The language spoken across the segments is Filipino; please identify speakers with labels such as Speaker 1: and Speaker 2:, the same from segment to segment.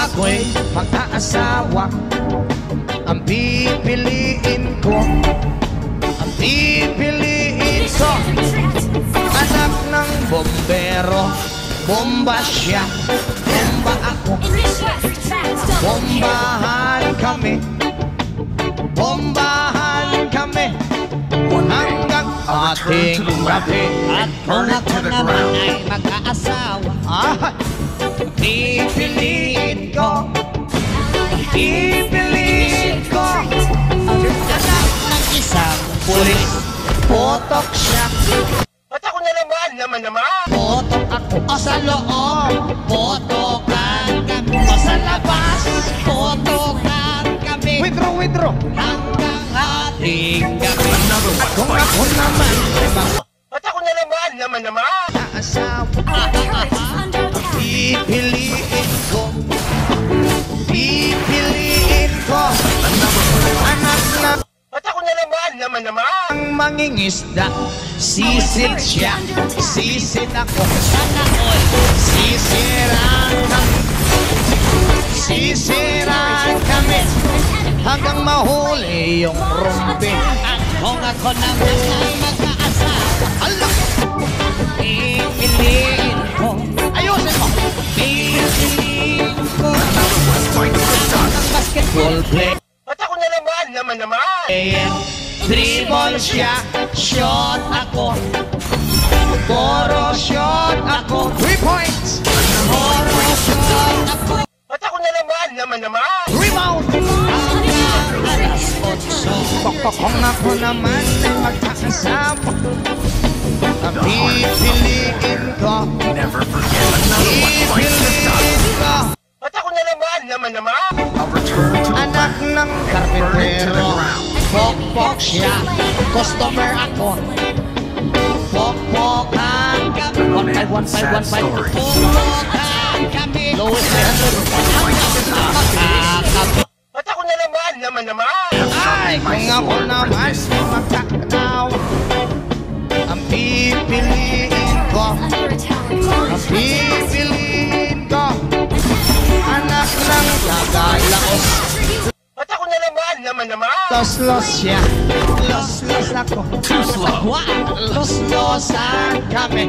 Speaker 1: ako'y mag-aasawa, ang pipiliin ko, ang pipiliin ko, anak ng bombero. Bomba siya, bomba ako, bombahan kami, bombahan kami, hanggang ating gabi.
Speaker 2: At kung ako naman ay mag-aasawa,
Speaker 1: pipiliin ko, pipiliin ko, anak ng isang pulis. Potok siya,
Speaker 3: At ako na naman.
Speaker 1: potok ako o sa loob, potokan kami o sa labas, potokan kami. Withdraw hanggang ating gabi. At kung ako naman ay
Speaker 3: At ako na naman.
Speaker 1: mag-aasawa, pipiliin ko, pipiliin ko, anak na
Speaker 3: At ako na naman.
Speaker 1: ang mangingisda. Sisid siya, sisid ako, sana all sisiraan kami, hanggang mahuli yung rumpi.
Speaker 2: at kung ako naman ay mag-aasawa,
Speaker 1: Alak!
Speaker 2: pipiliin ko,
Speaker 1: Ayusin mo!
Speaker 2: pipiliin ko, ang basketball
Speaker 1: Play.
Speaker 3: At ako na naman.
Speaker 1: Dribble siya, shot ako, puro shot ako. 3 points!
Speaker 2: puro shot ako,
Speaker 3: At ako na naman.
Speaker 1: Rebound!
Speaker 2: hanggang alas 8.
Speaker 1: Kung ako naman ay mag-aasawa, ang pipiliin ko,
Speaker 4: Never forget another one bites the
Speaker 1: pipiliin ko,
Speaker 3: At ako na naman.
Speaker 4: I'll return to
Speaker 1: anak ng karpintero. Pokpok siya, customer ako, pokpokan kami. 1-5, 1-5, 1-5.
Speaker 2: Pupukan kami,
Speaker 1: Lowest 300. Makakabi.
Speaker 3: At ako na naman.
Speaker 1: Ay, kung ako naman ay magkakatawa, ang pipiliin ko, ang pipiliin ko, anak ng Tagalaos.
Speaker 3: At ako na naman.
Speaker 1: Los siya, los ako, los-losan kami,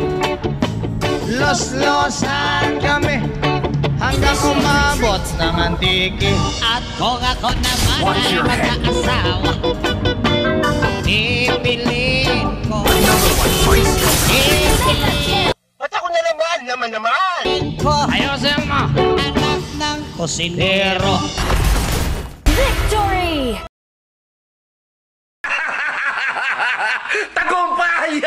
Speaker 1: los-losan kami, hanggang umabot ng antiki.
Speaker 2: at kung ako naman ay mag-aasawa, pipiliin ko, pipiliin
Speaker 3: At ako na naman.
Speaker 2: ko,
Speaker 1: Ayusin mo!
Speaker 2: anak ng kusinero.
Speaker 5: Victory!
Speaker 4: tagumpay!